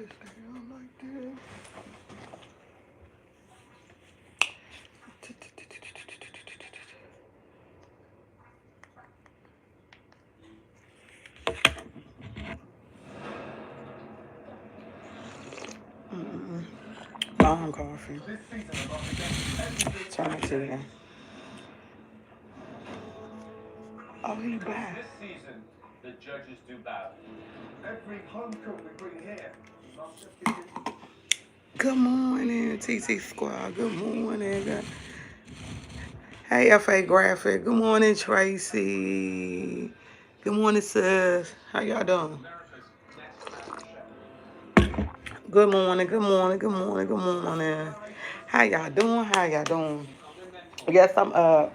this down like this. Long coffee. Turn it to you. Oh, he back. This season, the judges do battle. Every home cook we bring here. Good morning, TT Squad. Good morning. Hey, FA Graphic. Good morning, Tracy. Good morning, sis. How y'all doing? Good morning, good morning, good morning, good morning. How y'all doing? How y'all doing? Yes, I'm up.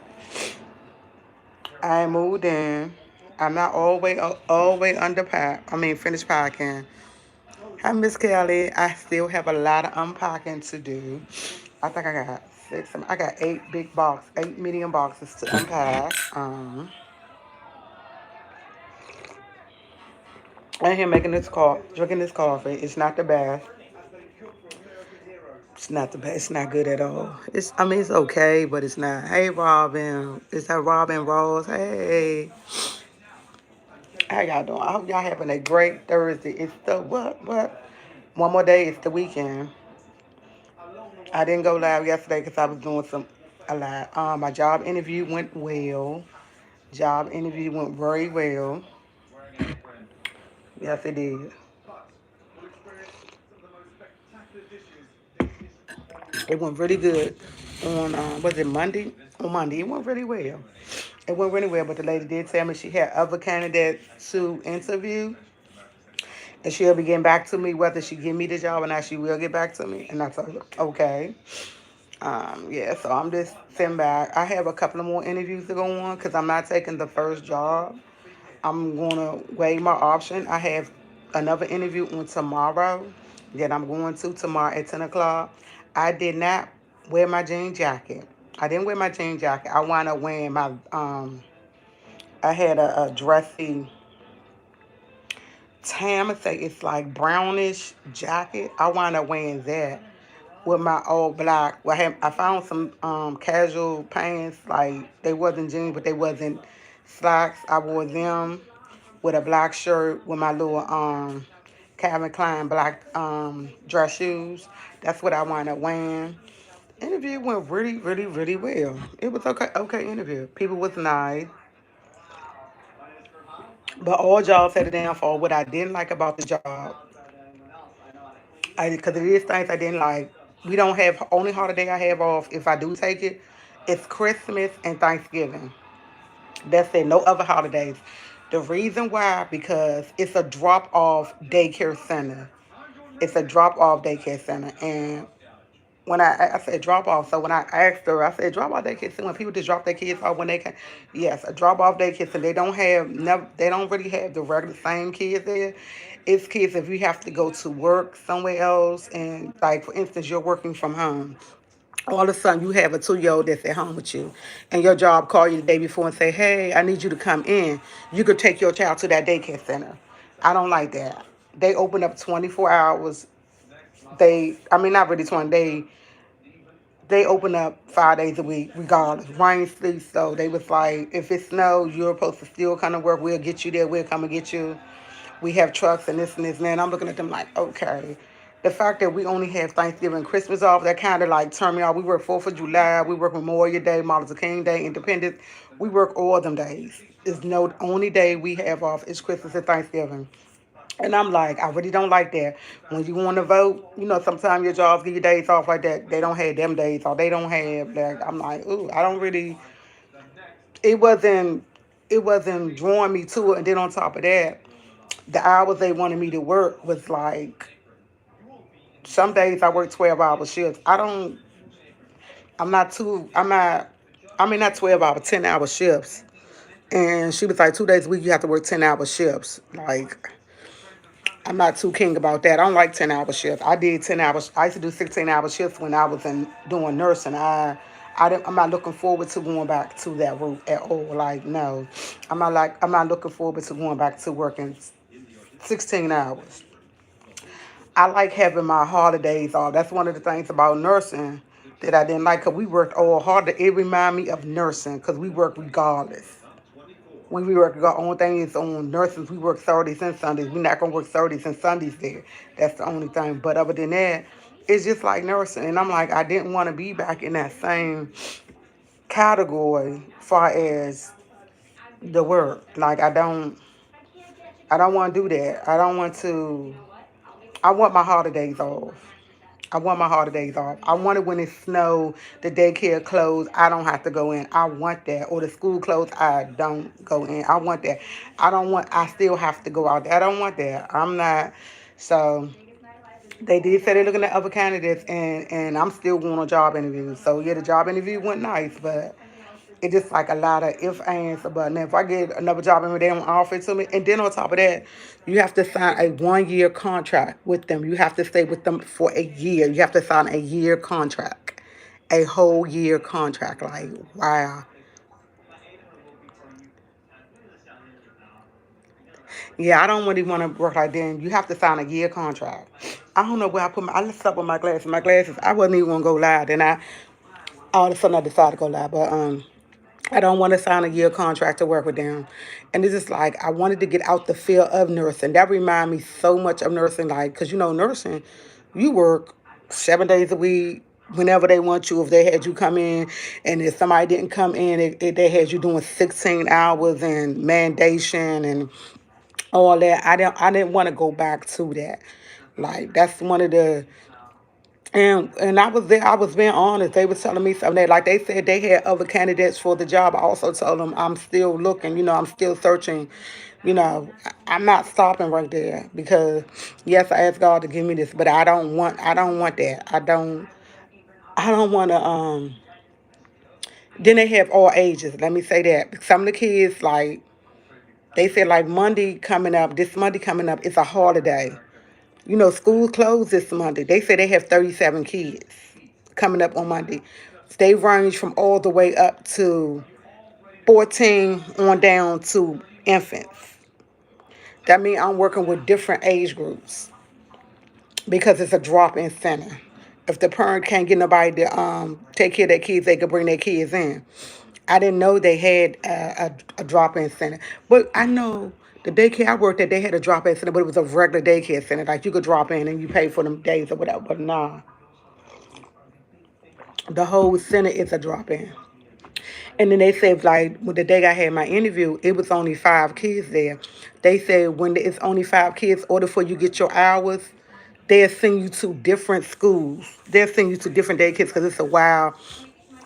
I moved in. I'm not all the way under pack. Finished packing. Hi, Miss Kelly. I still have a lot of unpacking to do. I think I got I got 8 medium boxes to unpack. I'm here making drinking this coffee. It's not the best. It's not the best. It's not good at all. It's okay, but it's not. Hey, Robin. Is that Robin Rose? Hey. How y'all doing? I hope y'all having a great Thursday. It's the what? One more day. It's the weekend. I didn't go live yesterday because I was doing a lot. My job interview went well. Job interview went very well. Yes, it did. It went really good on, was it Monday? On Monday, it went really well. It went really well, but the lady did tell me she had other candidates to interview, and she'll be getting back to me whether she give me the job or not. She will get back to me, and I told her, okay. Yeah, so I'm just sitting back. I have a couple of more interviews to go on because I'm not taking the first job. I'm going to weigh my option. I have another interview on tomorrow that I'm going to tomorrow at 10 o'clock. I did not wear my jean jacket. I didn't wear my jean jacket. I wound up wearing I had a dressy tan, it's like brownish jacket. I wound up wearing that with my old black. Well, I found some casual pants, like they wasn't jeans, but they wasn't slacks. I wore them with a black shirt with my little Calvin Klein black dress shoes. That's what I wound up wearing. Interview went really, really, really well. It was okay interview. People was nice. But all jobs had a downfall. What I didn't like about the job, because it is things I didn't like. We don't have, only holiday I have off, if I do take it, it's Christmas and Thanksgiving. That's it, no other holidays. The reason why, because it's a drop-off daycare center. It's a drop-off daycare center. And when I said drop-off, so when I asked her, I said drop-off daycare center, when people just drop their kids off when they can. Yes, a drop-off daycare center. They don't have, never, they don't really have the regular same kids there. It's kids if you have to go to work somewhere else, and like for instance, you're working from home, all of a sudden you have a 2-year old that's at home with you, and your job call you the day before and say, hey, I need you to come in. You could take your child to that daycare center. I don't like that. They open up 24 hours. Not really 20, they open up 5 days a week regardless, rain, sleet. So they was like, if it snows, you're supposed to still come to work. We'll get you there. We'll come and get you. We have trucks and this and this. And I'm looking at them like, okay. The fact that we only have Thanksgiving and Christmas off, that kind of like turned me off. We work 4th of July. We work Memorial Day, Martin Luther King Day, Independence. We work all them days. It's no only day we have off is Christmas and Thanksgiving. And I'm like, I really don't like that. When you want to vote, sometimes your jobs give you days off like that. They don't have them days, or they don't have that. I'm like, ooh, I don't really. It wasn't. It wasn't drawing me to it. And then on top of that, the hours they wanted me to work was like, some days I work 12-hour shifts. I don't. I'm not too. I'm not. Not 12-hour, 10-hour shifts. And she was like, 2 days a week you have to work 10-hour shifts. Like, I'm not too keen about that. I don't like 10-hour shifts. I did 10 hours. I used to do 16-hour shifts when I was doing nursing. I'm not looking forward to going back to that route at all. Like, no, I'm not looking forward to going back to working 16 hours. I like having my holidays off. That's one of the things about nursing that I didn't like, because we worked all hard. It remind me of nursing because we work regardless. When we work, the only thing is on nurses, we work Saturdays and Sundays. We're not going to work Saturdays and Sundays there. That's the only thing. But other than that, it's just like nursing. And I'm like, I didn't want to be back in that same category far as the work. Like, I don't want to do that. I don't want to, I want my holidays off. I want my holidays off. I want it when it snow, the daycare closed, I don't have to go in. I want that. Or the school closed, I don't go in. I want that. I still have to go out there. I don't want that. I'm not. So they did say they're looking at other candidates, and I'm still going on job interviews. So yeah, the job interview went nice, but it's just like a lot of if, ands, but now if I get another job and they don't offer it to me, and then on top of that, you have to sign a 1 year contract with them. You have to stay with them for a year. You have to sign a year contract, a whole year contract. Like, wow. Yeah, I don't really want to work like that. You have to sign a year contract. I don't know where I slept with my glasses. My glasses, I wasn't even going to go live. Then all of a sudden I decided to go live. But I don't want to sign a year contract to work with them. And it's just like, I wanted to get out the field of nursing. That remind me so much of nursing, like, because nursing, you work 7 days a week, whenever they want you. If they had you come in, and if somebody didn't come in, they had you doing 16 hours and mandation and all that. I didn't want to go back to that. Like, that's one of the, and I was there. I was being honest. They was telling me something. Like they said, they had other candidates for the job. I also told them I'm still looking. I'm still searching. I'm not stopping right there, because yes, I asked God to give me this, but I don't want that. I don't want to. Then they have all ages. Let me say that some of the kids, like they said, like Monday coming up. This Monday coming up, it's a holiday. School closed this Monday. They say they have 37 kids coming up on Monday. They range from all the way up to 14 on down to infants. That means I'm working with different age groups because it's a drop-in center. If the parent can't get nobody to take care of their kids, they could bring their kids in. I didn't know they had a drop-in center, but I know the daycare I worked at, they had a drop-in center, but it was a regular daycare center. Like, you could drop in and you pay for them days or whatever. But nah, the whole center is a drop-in. And then they said, like, when the day I had my interview, it was only 5 kids there. They said when it's only 5 kids, in order for you to get your hours, they'll send you to different schools. They'll send you to different daycares, because it's a while.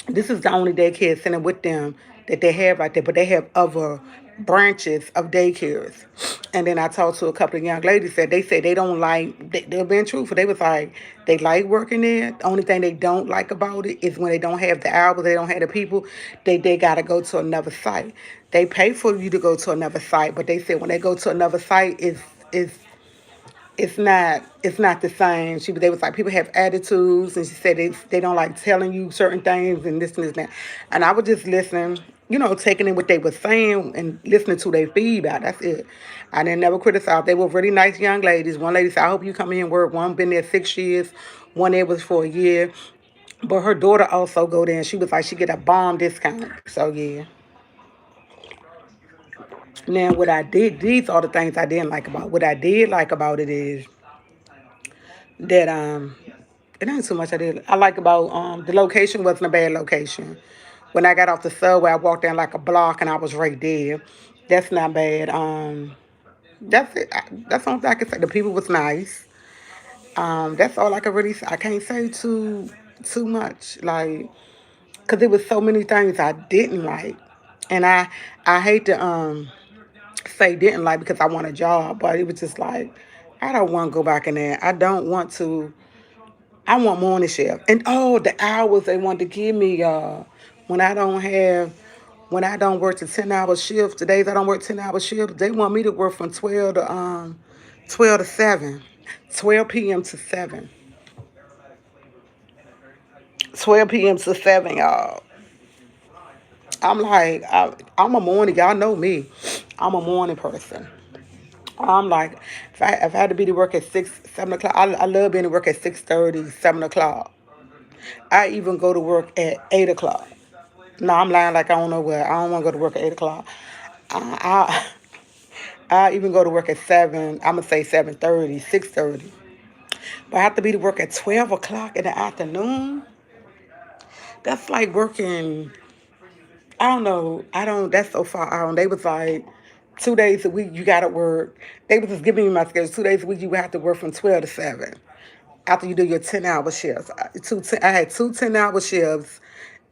This is the only daycare center with them that they have right there, but they have other branches of daycares. And then I talked to a couple of young ladies that they said they don't like, they're being truthful. They was like, they like working there. The only thing they don't like about it is when they don't have the hours, they don't have the people, they got to go to another site. They pay for you to go to another site, but they said when they go to another site, it's not the same. They was like, people have attitudes, and she said they don't like telling you certain things and this and this and that. And I was just listening, taking in what they were saying and listening to their feedback. That's it. I didn't never criticize. They were really nice young ladies. One lady said, I hope you come in and work. One been there 6 years. One there was for a year. But her daughter also go there, and she was like, she get a bomb discount. So yeah. Now what I did, these are the things I didn't like about. What I did like about it is that it ain't too much I did. I like about the location wasn't a bad location. When I got off the subway, I walked down like a block and I was right there. That's not bad. That's it. That's all I can say. The people was nice. That's all I can really say. I can't say too much, like, cause there was so many things I didn't like, and I hate to say didn't like because I want a job, but it was just like, I don't want to go back in there. I don't want to. I want morning shift. And the hours they want to give me, when I don't have, when I don't work the 10-hour shift, the days I don't work 10-hour shifts, they want me to work from 12 to 7, 12 p.m. to 7, 12 p.m. to 7, y'all. I'm like, I'm a morning, y'all know me. I'm a morning person. I'm like, if I had to be to work at 7 o'clock, I love being to work at 6:30, 7 o'clock. I even go to work at 8 o'clock. No, I'm lying like I don't know where. I don't want to go to work at 8 o'clock. I, I even go to work at 7. I'm gonna say 7:30, 6:30. But I have to be to work at 12 o'clock in the afternoon. That's like working. I don't know. I don't. That's so far out. They was like 2 days a week you gotta work. They was just giving me my schedule. 2 days a week you have to work from 12 to 7. After you do your 10 hour shifts, I had two 10 hour shifts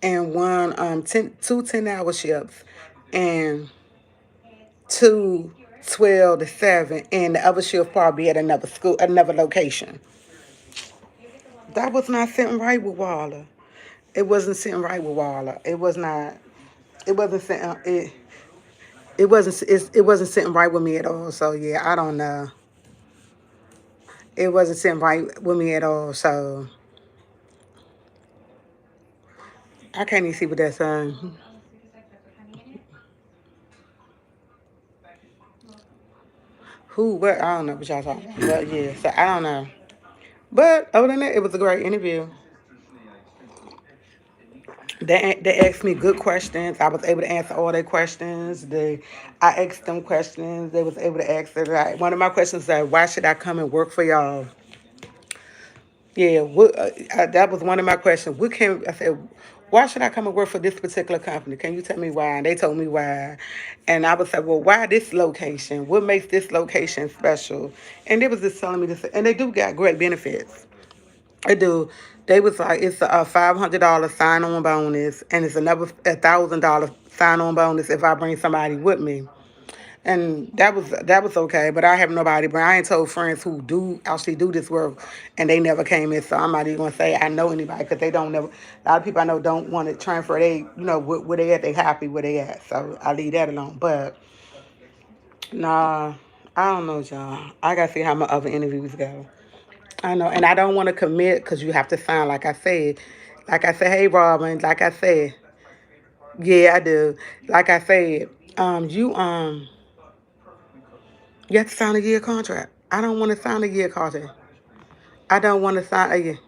and one 2 10 hour shifts and two 12 to 7, and the other shift probably at another school, another location. That was not sitting right with Waller. It wasn't sitting right with Waller. It was not. It wasn't sitting. It wasn't sitting right with me at all. So yeah, I don't know. It wasn't sitting right with me at all. So I can't even see what that's saying. Who? What? I don't know what y'all talking about. But yeah, so I don't know. But other than that, it was a great interview. They asked me good questions. I was able to answer all their questions. I asked them questions. They was able to answer. Like, one of my questions was, why should I come and work for y'all? Yeah, that was one of my questions. I said, why should I come and work for this particular company? Can you tell me why? And they told me why. And I was like, well, why this location? What makes this location special? And they was just telling me this. And they do got great benefits. They do. They was like, it's a $500 sign-on bonus, and it's another $1,000 sign-on bonus if I bring somebody with me. And that was okay, but I have nobody. But I ain't told friends who do actually do this work, and they never came in. So I'm not even gonna say I know anybody because they don't never. A lot of people I know don't want to transfer. They where they at, they happy where they at. So I leave that alone. But nah, I don't know, y'all. I gotta see how my other interviews go. I know, and I don't want to commit because you have to sign. Like I said, hey Robin. Like I said, yeah, I do. Like I said, you you have to sign a year contract. I don't want to sign a year contract. I don't want to sign a year.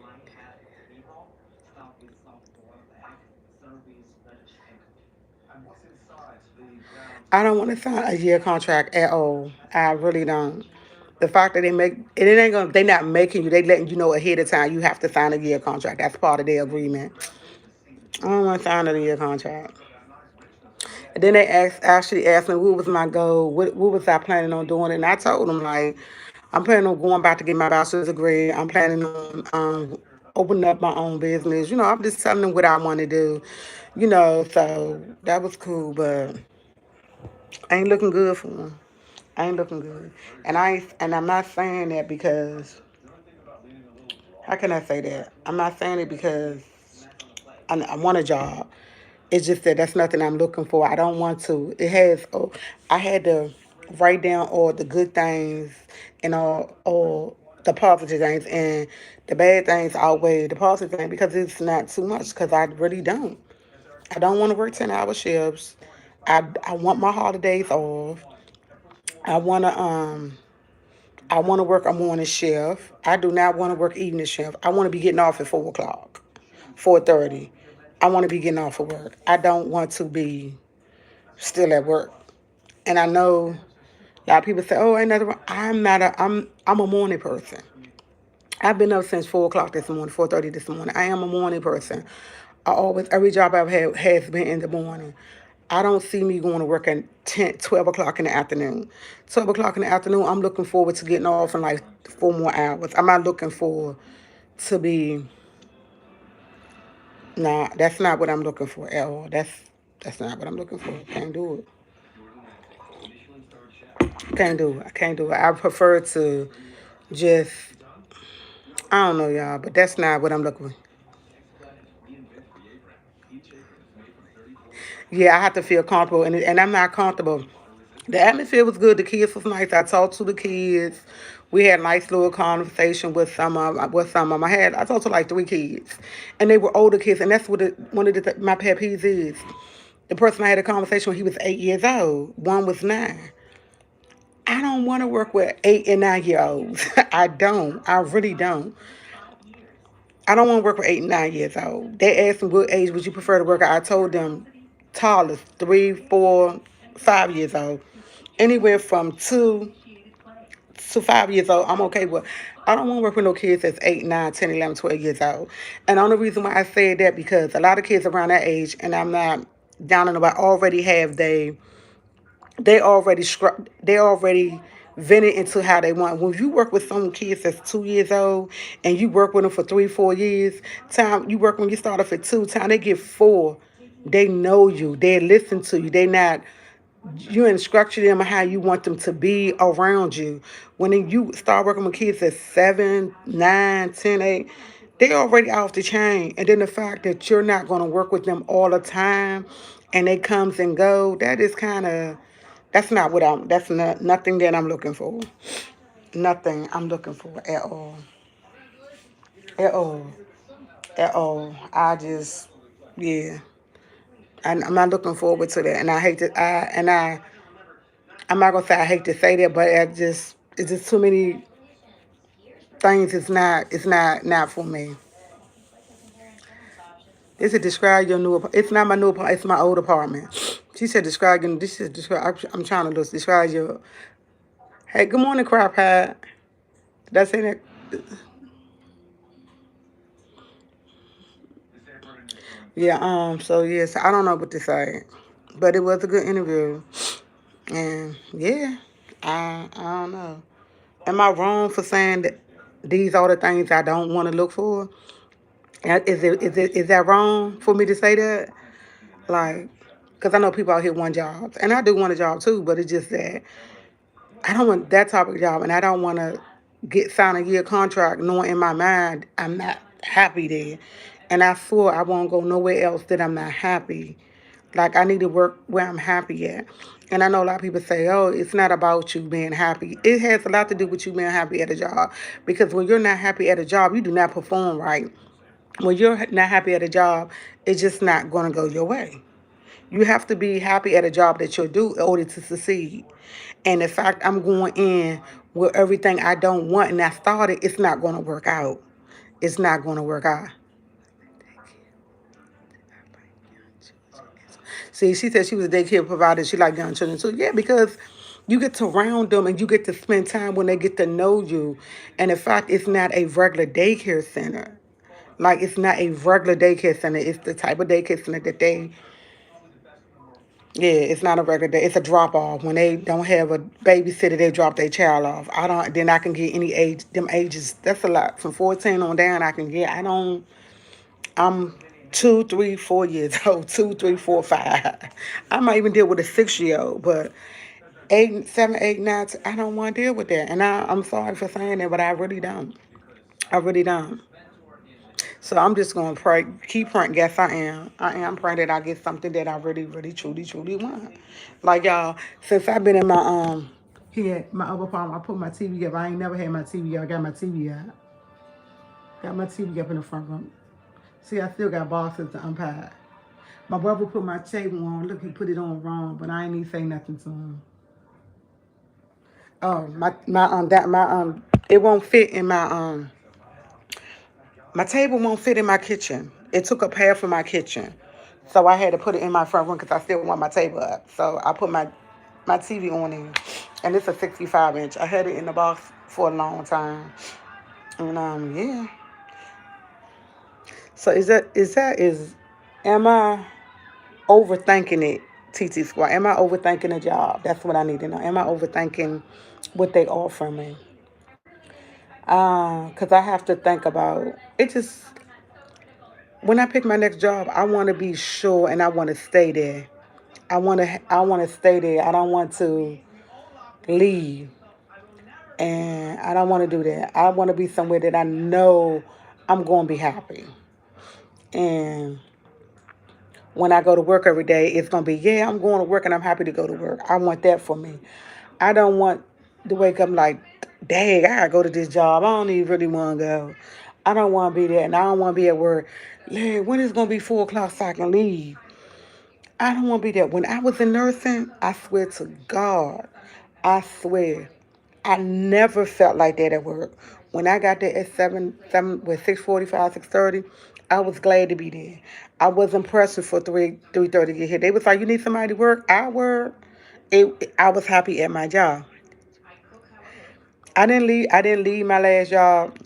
I don't want to sign a year contract at all. I really don't. The fact that it ain't gonna they not making you, they letting you know ahead of time you have to sign a year contract. That's part of their agreement. I don't want to sign a year contract. And then they actually asked me what was my goal, what was I planning on doing, and I told them like I'm planning on going back to get my bachelor's degree. I'm planning on opening up my own business. I'm just telling them what I want to do. So that was cool, but ain't looking good for them. Ain't looking good, and I'm not saying that because how can I say that? I'm not saying it because I want a job. It's just that that's nothing I'm looking for. I don't want to. I had to write down all the good things and all the positive things, and the bad things outweigh the positive things because it's not too much. Because I really don't. I don't want to work 10-hour shifts. I want my holidays off. I wanna um I wanna work a morning shift. I do not want to work evening shift. I want to be getting off at 4 o'clock, 4:30. I want to be getting off of work. I don't want to be still at work. And I know a lot of people say, "Oh, ain't nothing wrong." I'm not a. I'm a morning person. I've been up since 4 o'clock this morning, 4:30 this morning. I am a morning person. Every job I've had has been in the morning. I don't see me going to work at 10, 12 o'clock in the afternoon. 12 o'clock in the afternoon, I'm looking forward to getting off in like 4 more hours. I'm not looking for to be, nah, that's not what I'm looking for at all. That's not what I'm looking for. Can't do it. Can't do it. I can't do it. I prefer to just, I don't know, y'all, but that's not what I'm looking for. Yeah, I have to feel comfortable, and I'm not comfortable. The atmosphere was good. The kids was nice. I talked to the kids. We had a nice little conversation with some of them. I talked to like 3 kids, and they were older kids, and that's what one of my pet peeves is. The person I had a conversation with, he was 8 years old. One was 9. I don't want to work with 8 and 9 year olds. I don't. I really don't. I don't want to work with 8 and 9 years old. They asked me what age would you prefer to work at. I told them tallest 3, 4, 5 years old. Anywhere from 2 to 5 years old, I'm okay with. I don't want to work with no kids that's 8, 9, 10, 11, 12 years old. And the only reason why I said that because a lot of kids around that age, and I'm not down on about already have they already vented into how they want. When you work with some kids that's 2 years old and you work with them for 3, 4 years, time you work when you start off at two, time they get four, they know you, they listen to you, they not you instruct them how you want them to be around you. When you start working with kids at 7, 9, 10, 8, they already off the chain. And then the fact that you're not going to work with them all the time and they comes and go, that is kind of, that's not nothing that I'm looking for. Nothing I'm looking for at all. At all. At all. Yeah. I'm not looking forward to that. And I hate to, I'm not gonna say I hate to say that, but it's just too many things. It's not for me. They said describe your new. It's not my new apartment. It's my old apartment. She said describe. This is describe. I'm trying to look. Describe your. Hey, good morning, crap hat. Did I say that? Yeah. So yes, I don't know what to say, but it was a good interview, and yeah, I don't know. Am I wrong for saying that these are the things I don't want to look for? Is that wrong for me to say that? Like, because I know people out here want jobs, and I do want a job too, but it's just that I don't want that type of job, and I don't want to get sign a year contract knowing in my mind I'm not happy there, and I swore I won't go nowhere else that I'm not happy. Like I need to work where I'm happy at. And I know a lot of people say, oh, it's not about you being happy. It has a lot to do with you being happy at a job. Because when you're not happy at a job, you do not perform right. When you're not happy at a job, it's just not going to go your way. You have to be happy at a job that you'll do in order to succeed. And the fact I'm going in with everything I don't want and I started, it's not going to work out. It's not going to work out. See, she said she was a daycare provider. She liked young children too. Yeah, because you get to round them and you get to spend time when they get to know you. And in fact, it's not a regular daycare center. Like it's not a regular daycare center. It's the type of daycare center that yeah, it's not a regular day. It's a drop off. When they don't have a babysitter, they drop their child off. I don't. Then I can get any age. Them ages. That's a lot. From 14 on down, I can get. I don't. I'm 2, 3, 4 years old. 2, 3, 4, 5. I might even deal with a 6 year old, but 8, 7, 8, 9. I don't want to deal with that. And I'm sorry for saying that, but I really don't. I really don't. So I'm just gonna pray, keep praying. Yes, I am. I am praying that I get something that I really, really, truly, truly want. Like y'all, since I've been in my here, my other apartment, I put my TV up. I ain't never had my TV up. I got my TV up. Got my TV up in the front room. See, I still got boxes to unpack. My brother put my table on. Look, he put it on wrong, but I ain't even say nothing to him. Oh, it won't fit in my table won't fit in my kitchen. It took up half of my kitchen. So I had to put it in my front room because I still want my table up. So I put my TV on there. And it's a 65 inch. I had it in the box for a long time. And yeah. So am I overthinking it, TT Squad? Am I overthinking a job? That's what I need to know. Am I overthinking what they offer me? Because I have to think about it. Just when I pick my next job, I want to be sure and I want to stay there. I want to stay there. I don't want to leave, and I don't want to do that. I want to be somewhere that I know I'm going to be happy. And when I go to work every day, it's going to be, yeah, I'm going to work and I'm happy to go to work. I want that for me. I don't want to wake up like, dang, I gotta go to this job. I don't even really want to go. I don't want to be there, and I don't want to be at work. Yeah, when is it going to be 4 o'clock so I can leave? I don't want to be there. When I was in nursing, I swear to God, I swear, I never felt like that at work. When I got there at with 6:45, 6:30, I was glad to be there. I wasn't pressing for 3:30 to get here. They was like, "You need somebody to work." I work. I was happy at my job. I didn't leave my last job.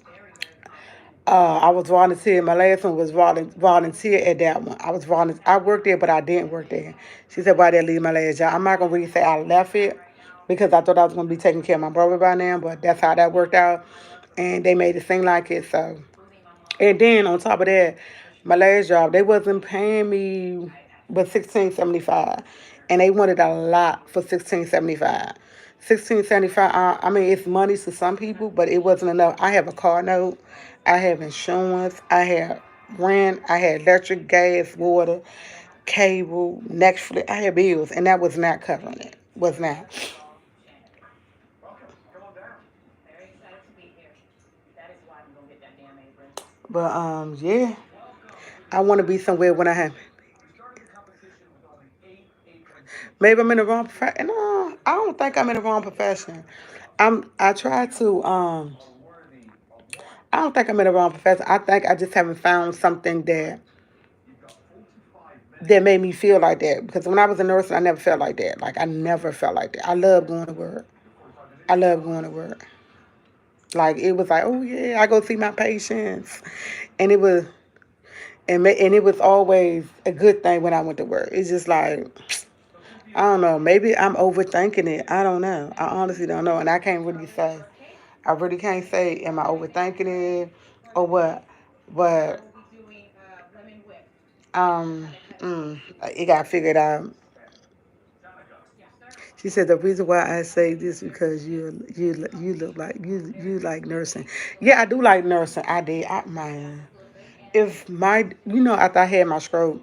I was volunteer. My last one was volunteer at that one. I was volunteer. I worked there, but I didn't work there. She said, "Why did I leave my last job?" I'm not gonna really say I left it because I thought I was gonna be taking care of my brother by now, but that's how that worked out, and they made it seem like it. So, and then on top of that, my last job they wasn't paying me but 16.75, and they wanted a lot for 16.75. 16.75. I mean, it's money to some people, but it wasn't enough. I have a car note. I have insurance. I have rent. I had electric, gas, water, cable, Netflix. I had bills, and that was not covering it. Was not. But yeah, I want to be somewhere when I have. Maybe I'm in the wrong profession. No, I don't think I'm in the wrong profession. I try to I don't think I'm in the wrong profession. I think I just haven't found something that made me feel like that. Because when I was a nurse, I never felt like that. Like I never felt like that. I love going to work. I love going to work. Like it was like, oh yeah, I go see my patients, and and it was always a good thing when I went to work. It's just like I don't know. Maybe I'm overthinking it. I don't know. I honestly don't know, and I can't really say. I really can't say am I overthinking it or what. But um, it got figured out. She said the reason why I say this because you look like you like nursing. Yeah, I do like nursing. I did. I man, if my after I had my stroke,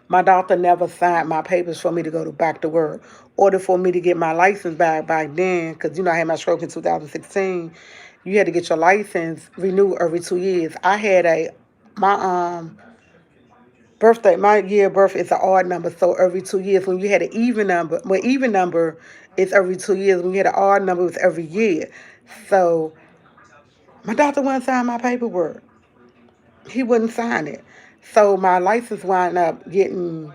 my doctor never signed my papers for me to go back to work. Order for me to get my license back then, because I had my stroke in 2016. You had to get your license renewed every 2 years. I had my birthday, my year of birth is an odd number, so every 2 years. When you had an even number, well, even number is every 2 years. When you had an odd number, it was every year. So my doctor wouldn't sign my paperwork. He wouldn't sign it. So my license wound up getting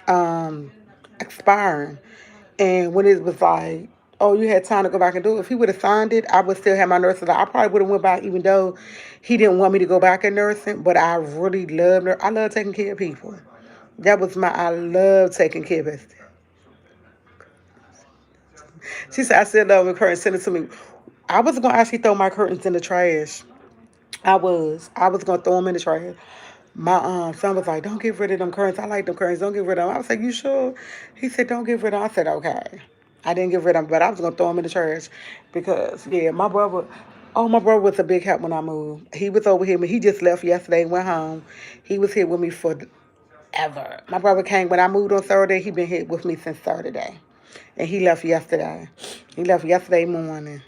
um, expiring. And when it was like, oh, you had time to go back and do it. If he would have signed it, I would still have my nursing. I probably would have went back, even though he didn't want me to go back in nursing. But I really love I love taking care of people. That was I love taking care of it. She said, I still love the curtains. Send it to me. I was going to actually throw my curtains in the trash. I was going to throw them in the trash. My son was like, don't get rid of them curtains. I like them curtains. Don't get rid of them. I was like, you sure? He said, don't get rid of them. I said, okay. I didn't get rid of them, but I was going to throw them in the trash because, yeah, my brother was a big help when I moved. He was over here. He just left yesterday and went home. He was here with me forever. My brother came when I moved on Saturday. He been here with me since Saturday. And he left yesterday. He left yesterday morning.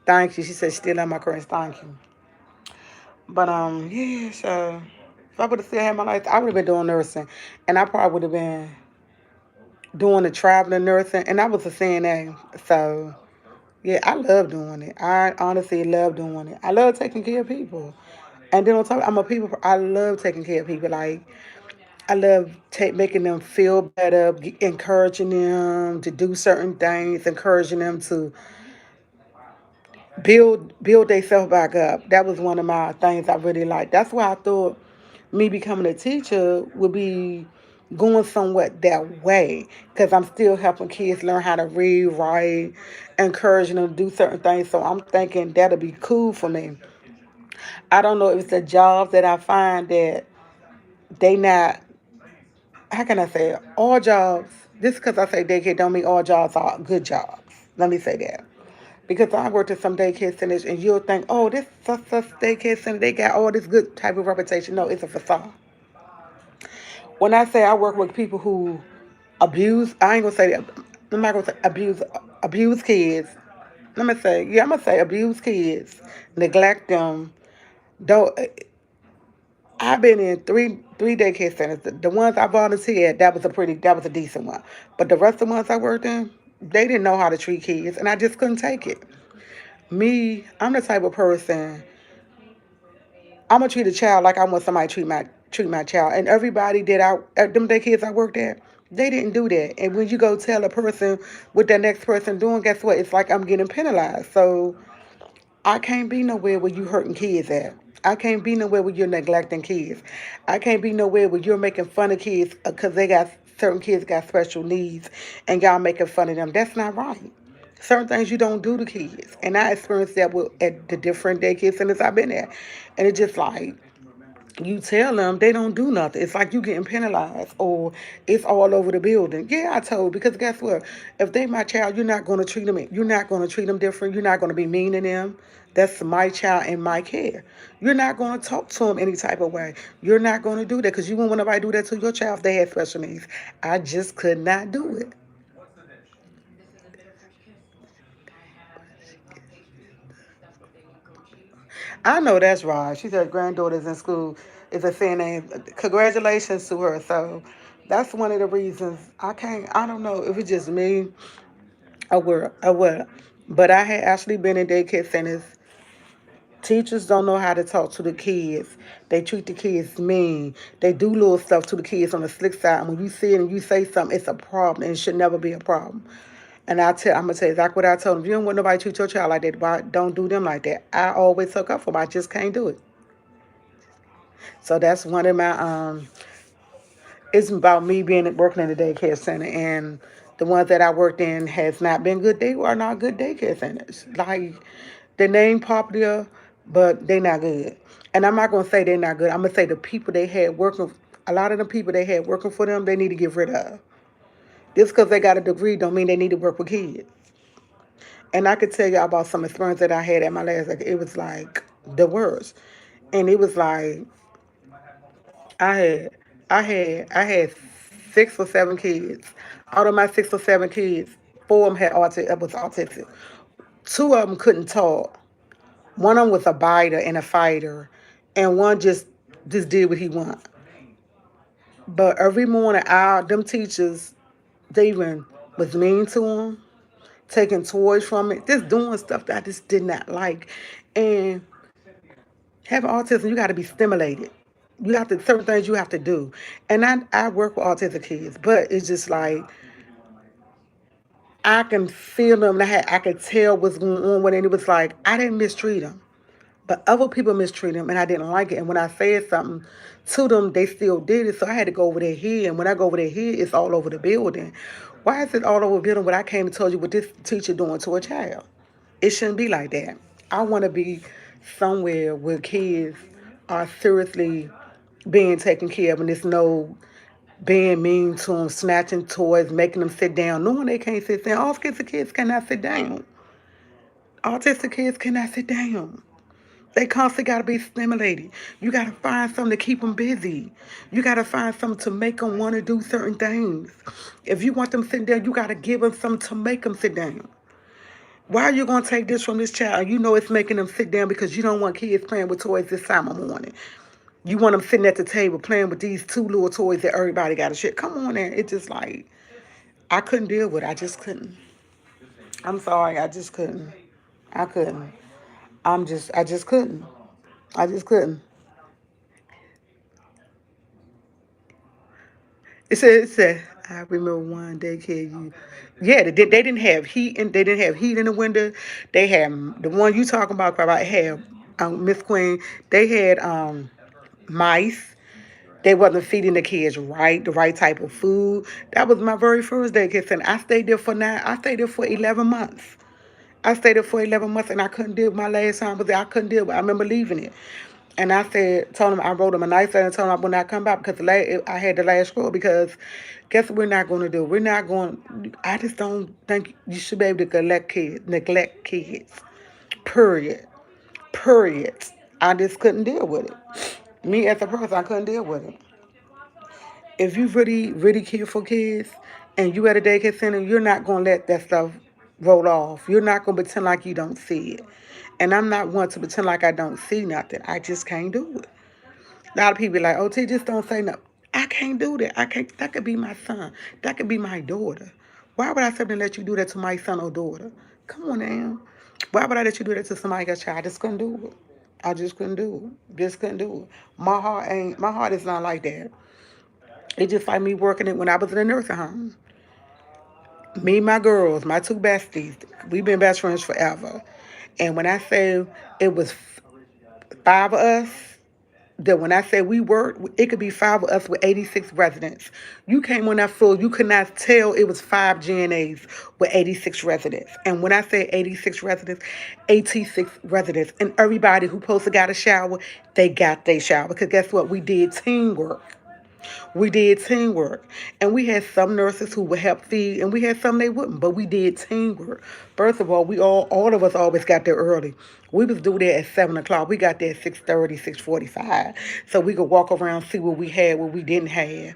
Thank you. She said, still on my curtains. Thank you. But yeah, so if I would have still had my life, I would have been doing nursing, and I probably would have been doing the traveling nursing, and I was a CNA. So yeah, I love doing it. I honestly love doing it. I love taking care of people, and then on top, I'm a people. I love taking care of people. Like I love making them feel better, encouraging them to do certain things, encouraging them to build themselves back up. That was one of my things I really liked. That's why I thought me becoming a teacher would be going somewhat that way because I'm still helping kids learn how to read, write, encouraging them to do certain things. So I'm thinking that'll be cool for me. I don't know if it's a job that I find that they not. How can I say it? All jobs? Just because I say daycare don't mean all jobs are good jobs. Let me say that. Because I worked at some daycare centers and you'll think, oh, this such daycare center, they got all this good type of reputation. No, it's a facade. When I say I work with people who abuse, I ain't gonna say that. I'm not gonna say abuse kids. Let me say, yeah, I'm gonna say abuse kids, neglect them. Don't. I've been in three daycare centers. The ones I volunteered, that was a decent one. But the rest of the ones I worked in, They didn't know how to treat kids, and I just couldn't take it. Me, I'm the type of person, I'm gonna treat a child like I want somebody to treat my child. And everybody that them day kids I worked at, they didn't do that. And when you go tell a person what that next person doing, guess what? It's like I'm getting penalized. So I can't be nowhere where you hurting kids at. I can't be nowhere where you're neglecting kids. I can't be nowhere where you're making fun of kids because they got certain kids got special needs and y'all making fun of them. That's not right. Certain things you don't do to kids, and I experienced that with at the different daycare centers I've been at, and it's just like you tell them they don't do nothing. It's like you getting penalized or it's all over the building. Yeah, I told because guess what? If they my child, you're not going to treat them. You're not going to treat them different. You're not going to be mean to them. That's my child and my care. You're not going to talk to them any type of way. You're not going to do that because you won't want nobody do that to your child if they had special needs. I just could not do it. I know that's right. She said granddaughter's in school is a CNA. Congratulations to her. So that's one of the reasons I can't. I don't know if it's just me or what. But I had actually been in daycare centers. Teachers don't know how to talk to the kids. They treat the kids mean. They do little stuff to the kids on the slick side. And when you see it and you say something, it's a problem. And it should never be a problem. And I'm gonna tell you exactly what I told them. If you don't want nobody to treat your child like that, why don't do them like that? I always took up for them. I just can't do it. So that's one of my it's about me being working in the daycare center, and the ones that I worked in has not been good. They are not good daycare centers. Like the name popular, but they not good. And I'm not gonna say they're not good. I'm gonna say the people they had working, a lot of the people they had working for them, they need to get rid of. Just because they got a degree don't mean they need to work with kids. And I could tell you about some experience that I had at my last. Like it was like the worst, and it was like I had, I had 6 or 7 kids. Out of my 6 or 7 kids, 4 of them had was autistic. 2 of them couldn't talk. One of them was a biter and a fighter, and one just did what he want. But every morning, them teachers, they even was mean to him, taking toys from it, just doing stuff that I just did not like. And having autism, you got to be stimulated. You have to certain things you have to do. And I work with autistic kids, but it's just like I can feel them. I could tell what's going on when it was like I didn't mistreat them, but other people mistreat them, and I didn't like it. And when I said something to them, they still did it. So I had to go over their head. And when I go over their head, it's all over the building. Why is it all over the building when I came and told you what this teacher doing to a child? It shouldn't be like that. I want to be somewhere where kids are seriously being taken care of, and there's no being mean to them, snatching toys, making them sit down, knowing they can't sit down. Autistic kids cannot sit down. Autistic kids cannot sit down. They constantly got to be stimulated. You got to find something to keep them busy. You got to find something to make them want to do certain things. If you want them sitting down, you got to give them something to make them sit down. Why are you going to take this from this child? You know it's making them sit down because you don't want kids playing with toys this time of morning. You want them sitting at the table playing with these 2 little toys that everybody got to share. Come on, man. It's just like, I couldn't deal with it. I just couldn't. I'm sorry. I just couldn't. I couldn't. I just couldn't. I just couldn't. It said, I remember one day, kid, yeah, they didn't have heat and they didn't have heat in the window. They had the one you talking about, probably had Miss Queen. They had mice. They wasn't feeding the kids the right type of food. That was my very first day, kids, and I stayed there for 11 months. I stayed there for 11 months and I couldn't deal with my last time was there. I couldn't deal with it. I remember leaving it. And told him, I wrote him a nice letter and told him I would not come back because I had the last scroll because guess what we're not going to do? We're not going, I just don't think you should be able to neglect kids. Period. Period. I just couldn't deal with it. Me as a person, I couldn't deal with it. If you really, really care for kids and you at a daycare center, you're not going to let that stuff roll off. You're not going to pretend like you don't see it. And I'm not one to pretend like I don't see nothing. I just can't do it. A lot of people be like, oh, T, just don't say nothing. I can't do that. I can't. That could be my son. That could be my daughter. Why would I sit there and let you do that to my son or daughter? Come on now. Why would I let you do that to somebody else's child? I just couldn't do it. I just couldn't do it. Just couldn't do it. My heart is not like that. It's just like me working it when I was in a nursing home. Me and my girls, my two besties, we've been best friends forever. And when I say it was five of us, that when I say we worked, it could be five of us with 86 residents. You came on that floor, you could not tell it was five GNAs with 86 residents. And when I say 86 residents, 86 residents. And everybody who supposed to got a shower, they got their shower. Because guess what? We did teamwork. We did teamwork. And we had some nurses who would help feed, and we had some they wouldn't, but we did teamwork. First of all, all of us always got there early. We was due there at 7 o'clock. We got there at 6:30, 6:45. So we could walk around, see what we had, what we didn't have.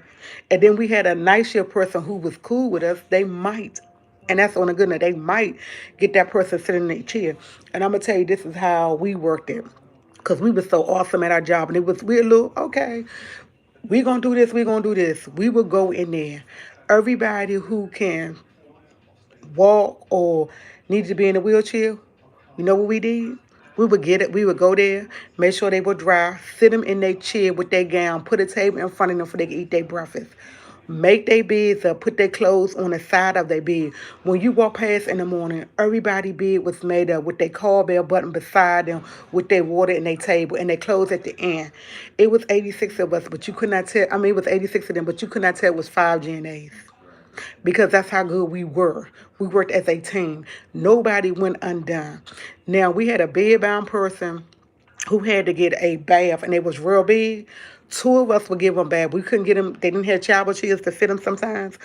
And then we had a night shift person who was cool with us. They might, and that's on a good note, they might get that person sitting in their chair. And I'm going to tell you, this is how we worked it. Because we were so awesome at our job. And we a little, okay, we gonna do this, we gonna do this. We will go in there. Everybody who can walk or needed to be in a wheelchair, you know what we did? We would get it. We would go there, make sure they were dry, sit them in their chair with their gown, put a table in front of them so they could eat their breakfast. Make their beds up, put their clothes on the side of their bed. When you walk past in the morning, everybody bed was made up with their call bell button beside them, with their water and their table and their clothes at the end. It was 86 of us, but you could not tell. I mean, it was 86 of them, but you could not tell it was five GNAs because that's how good we were. We worked as a team. Nobody went undone. Now, we had a bedbound person who had to get a bath, and it was real big. Two of us would give them a bath. We couldn't get them. They didn't have shower chairs to fit them sometimes.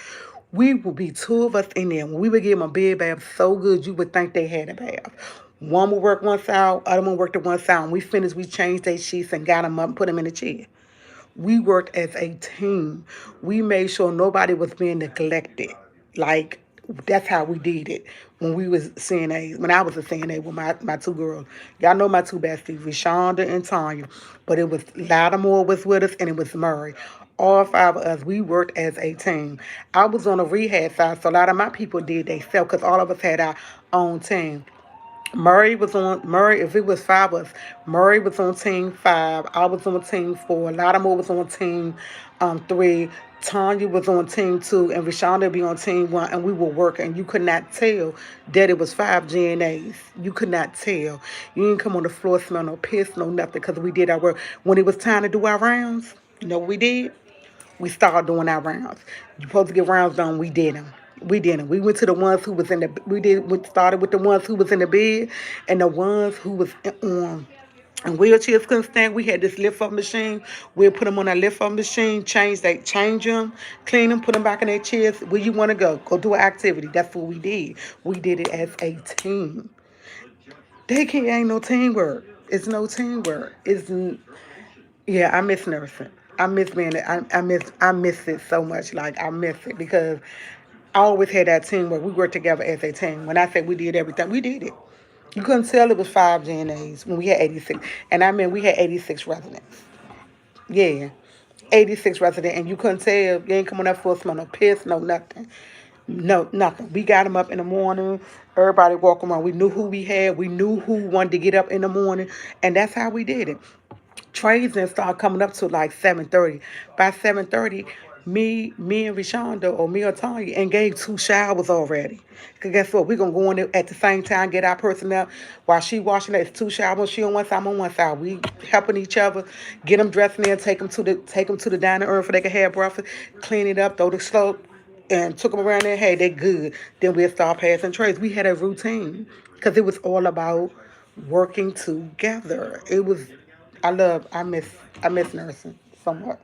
We would be two of us in there. When we would give them a bed bath so good, you would think they had a bath. One would work one side, other one worked at one side. When we finished, we changed their sheets and got them up and put them in the chair. We worked as a team. We made sure nobody was being neglected. Like, that's how we did it when we was CNA. When I was a CNA with my two girls. Y'all know my two besties, Rashonda and Tanya. But it was Lattimore was with us and it was Murray. All five of us, we worked as a team. I was on the rehab side, so a lot of my people did they self because all of us had our own team. Murray, if it was five of us, Murray was on team five, I was on team four, Lattimore was on team three, Tanya was on team two, and Rashonda would be on team one, and we were working. You could not tell that it was five GNAs. You could not tell. You didn't come on the floor smell no piss, no nothing, because we did our work. When it was time to do our rounds, you know what we did? We started doing our rounds. You're supposed to get rounds done. We did them. We did them. We went to the ones who was in the. We started with the ones who was in the bed, and the ones who was on. And wheelchairs couldn't stand. We had this lift up machine. We'll put them on that lift up machine, change them, clean them, put them back in their chairs. Where you want to go? Go do an activity. That's what we did. We did it as a team. Daycare ain't no teamwork. It's no teamwork. Yeah, I miss nursing. I miss being. I miss it so much. Like I miss it because I always had that team where we worked together as a team. When I say we did everything, we did it. You couldn't tell it was five GNAs when we had 86, and I mean we had 86 residents. Yeah, 86 residents, and you couldn't tell. You ain't coming up for us, no piss, no nothing. No, nothing. We got them up in the morning. Everybody walking around. We knew who we had. We knew who wanted to get up in the morning, and that's how we did it. Trains didn't start coming up to like 7:30. By 7:30, me and Rashonda or me or Tanya engaged two showers already. Cause guess what? We're gonna go in there at the same time, get our person up while she washing it. It's two showers. She on one side, I'm on one side. We helping each other, get them dressed in there, take them to the dining room so they can have breakfast, clean it up, throw the slope, and took them around there. Hey, they good. Then we'll start passing trays. We had a routine because it was all about working together. It was I miss nursing somewhat.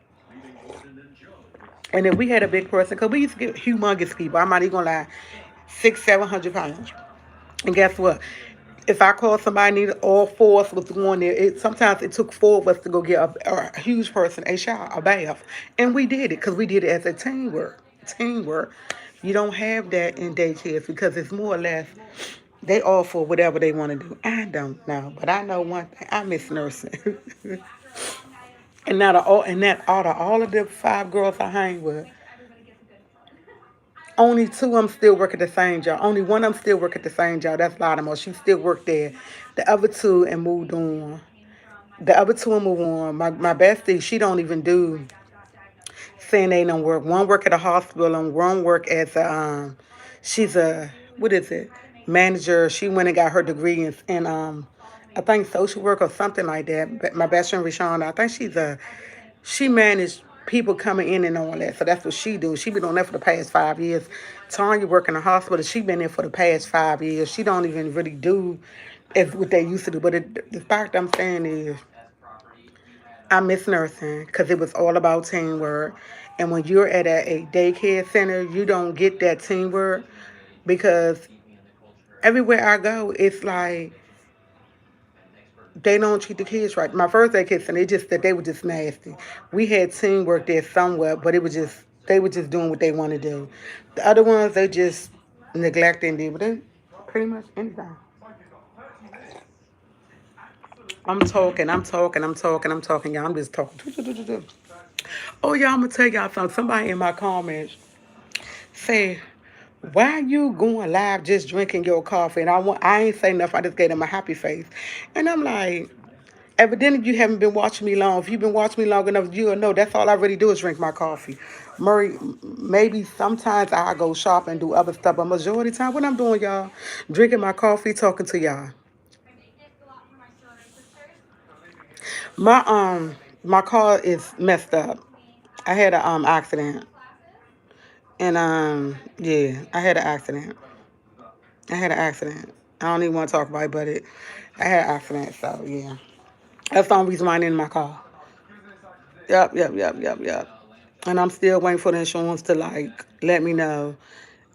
And then we had a big person because we used to get humongous people. I'm not even gonna lie, 600, 700 pounds. And guess what? If I called somebody needed all four of us was going there, sometimes it took four of us to go get a huge person a shower, a bath, and we did it because we did it as a teamwork. Teamwork. You don't have that in daycares because it's more or less they all for whatever they want to do. I don't know, but I know one thing: I miss nursing. And now all of the five girls I hang with, Only two of them still work at the same job. Only one of them still work at the same job. That's Latimer. She still work there. The other two and moved on. The other two and moved on. My bestie, she don't even do CNA no work. One work at a hospital and one work as a she's a what is it? Manager. She went and got her degree in I think social work or something like that. But my best friend Rashonda, I think she managed people coming in and all that. So that's what she do. She been on that for the past 5 years. Tanya work in the hospital. She been there for the past 5 years. She don't even really do as what they used to do. But the fact I'm saying is I miss nursing because it was all about teamwork. And when you're at a daycare center, you don't get that teamwork because everywhere I go, it's like they don't treat the kids right. My first daycare center, it just that they were just nasty. We had teamwork there somewhat, but it was just they were just doing what they want to do. The other ones, they just neglect and do, but they pretty much anything. I'm talking, I'm talking, I'm talking, I'm talking, y'all. I'm just talking. Oh, y'all, I'm gonna tell y'all something. Somebody in my comments say, "Why you going live just drinking your coffee?" And I ain't say nothing. I just gave them a happy face, and I'm like, evidently you haven't been watching me long. If you've been watching me long enough, you'll know that's all I really do is drink my coffee. Murray, maybe sometimes I go shop and do other stuff, but majority of the time, what I'm doing, y'all, drinking my coffee, talking to y'all. My my car is messed up. I had a accident. And yeah, I had an accident. I had an accident. I don't even want to talk about it, but I had an accident. So yeah, that's the only reason why I'm in my car. Yep. And I'm still waiting for the insurance to like let me know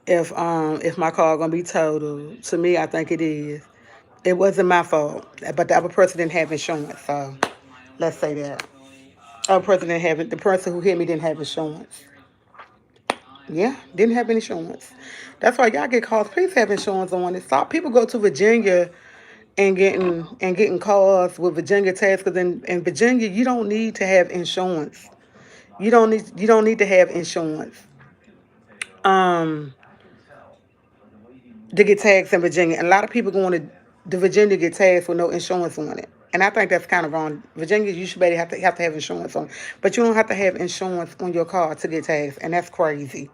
if my car gonna be totaled. To me, I think it is. It wasn't my fault, but the other person didn't have insurance. So let's say that other person didn't have it. The person who hit me didn't have insurance. Yeah, didn't have insurance. That's why y'all get calls. Please have insurance on it. Stop. People go to Virginia and getting calls with Virginia tax because in Virginia you don't need to have insurance. You don't need to have insurance um to get taxed in Virginia. And a lot of people going to the Virginia get taxed with no insurance on it. And I think that's kind of wrong. Virginia, you should better have insurance on, but you don't have to have insurance on your car to get taxed, and that's crazy.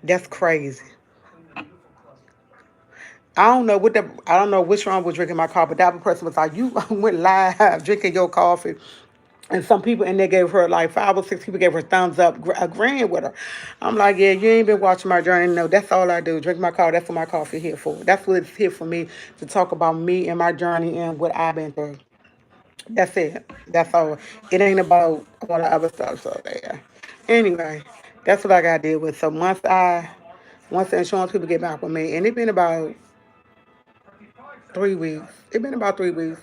That's crazy. I don't know which one was drinking my coffee, but that other person was like, "You went live drinking your coffee." And some people in there gave her like 5 or 6 people gave her thumbs up, agreeing with her. I'm like, yeah, you ain't been watching my journey. No, that's all I do. Drink my coffee. That's what my coffee here for. That's what it's here for me to talk about me and my journey and what I've been through. That's it. That's all. It ain't about all the other stuff. So yeah. Anyway, that's what I got to deal with. So once the insurance people get back with me, and it's been about 3 weeks. It's been about 3 weeks.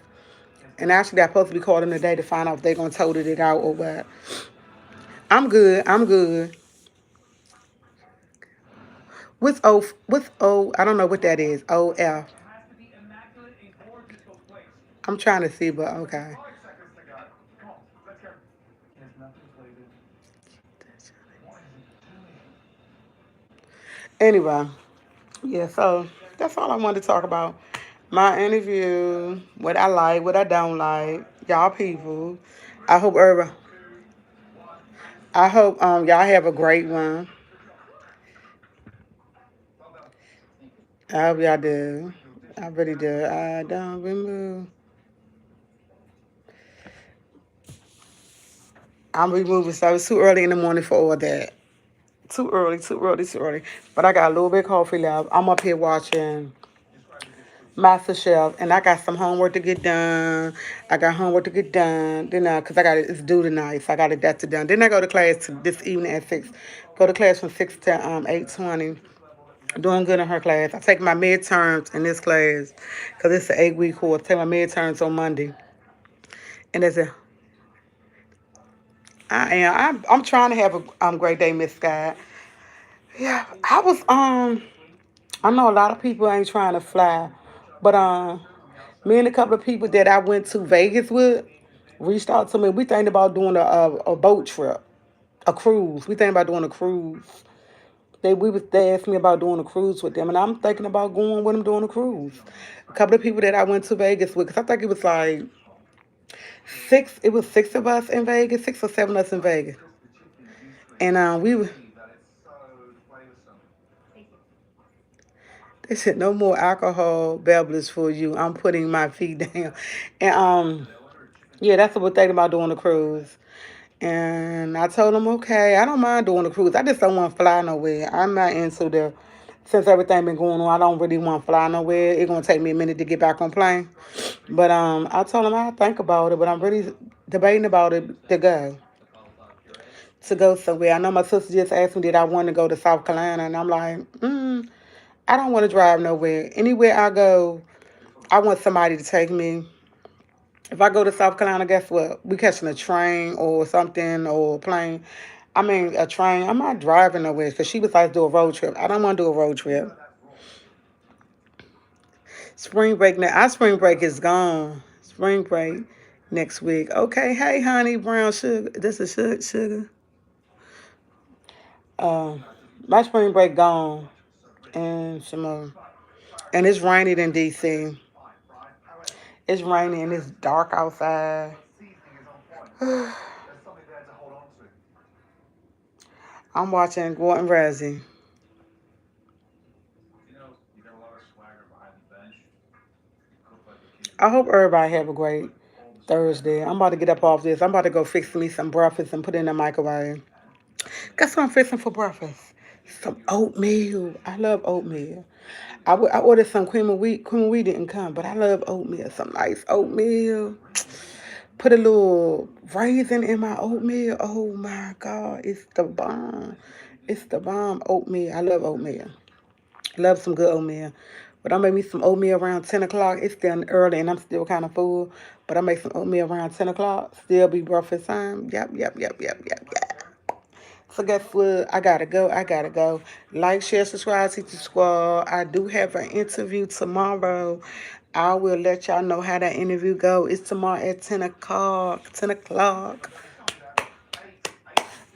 And actually, I'm supposed to be calling them today to find out if they're going to total it out or what. I'm good. I'm good. What's O? What's O? I don't know what that is. OF. I'm trying to see, but okay. Anyway, yeah, so that's all I wanted to talk about. My interview, what I like, what I don't like, y'all people. I hope everybody, I hope y'all have a great one. I hope y'all do. I really do. I don't remove. I'm removing stuff. It's too early in the morning for all that. Too early, too early, too early. But I got a little bit of coffee left. I'm up here watching Master Chef, and I got some homework to get done. I got homework to get done. Then, cause I got it's due tonight, so I got it that to done. Then I go to class this evening at 6. Go to class from 6 to 8:20. Doing good in her class. I take my midterms in this class, cause it's an 8-week course. Take my midterms on Monday, and that's it. I am. I'm trying to have a great day, Miss Scott. Yeah, I was I know a lot of people ain't trying to fly, but me and a couple of people that I went to Vegas with reached out to me. We thinking about doing a boat trip, a cruise. We thinking about doing a cruise. They asked me about doing a cruise with them, and I'm thinking about going with them doing a cruise. A couple of people that I went to Vegas with, because I think it was like six. It was six of us in Vegas, six or seven of us in Vegas, and they said no more alcohol beverages for you. I'm putting my feet down, and yeah, that's what we're thinking about doing a cruise. And I told him, okay, I don't mind doing a cruise. I just don't want to fly nowhere. I'm not into the, since everything been going on, I don't really want to fly nowhere. It's gonna take me a minute to get back on plane. But I told him I'll think about it, but I'm really debating about it to go somewhere. I know my sister just asked me did I want to go to South Carolina, and I'm like, I don't want to drive nowhere. Anywhere I go, I want somebody to take me. If I go to South Carolina, guess what? We catching a train or something or a plane. I mean, a train. I'm not driving nowhere because she was like, do a road trip. I don't want to do a road trip. Spring break now. Our spring break is gone. Spring break next week. Okay. Hey, honey, brown sugar. This is sugar. Um, my spring break gone and some more. And it's raining in DC. It's raining and it's dark outside. I'm watching Gordon Ramsay. I hope everybody have a great Thursday. I'm about to get up off this. I'm about to go fix me some breakfast and put it in the microwave. Guess what I'm fixing for breakfast? Some oatmeal. I love oatmeal. I ordered some cream of wheat. Cream of wheat didn't come, but I love oatmeal. Some nice oatmeal. Put a little raisin in my oatmeal. Oh my God, it's the bomb. It's the bomb oatmeal. I love oatmeal. Love some good oatmeal. But I make me some oatmeal around 10 o'clock. It's still early and I'm still kind of full. But I make some oatmeal around 10 o'clock. Still be breakfast time. Yep. So guess what? I gotta go. I gotta go. Like, share, subscribe, Teacher Squad. I do have an interview tomorrow. I will let y'all know how that interview go. It's tomorrow at 10 o'clock. 10 o'clock.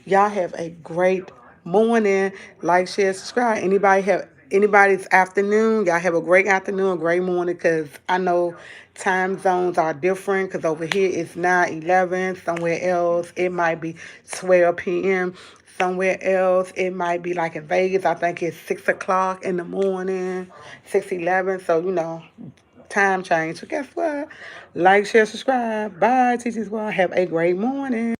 Y'all have a great morning. Like, share, subscribe. Anybody's afternoon? Y'all have a great afternoon, great morning. Cause I know time zones are different. Cause over here it's 9:11. Somewhere else it might be 12 p.m. Somewhere else it might be like in Vegas. I think it's 6 o'clock in the morning, 6:11. So time change. So guess what? Like, share, subscribe. Bye, teachers. Well, have a great morning.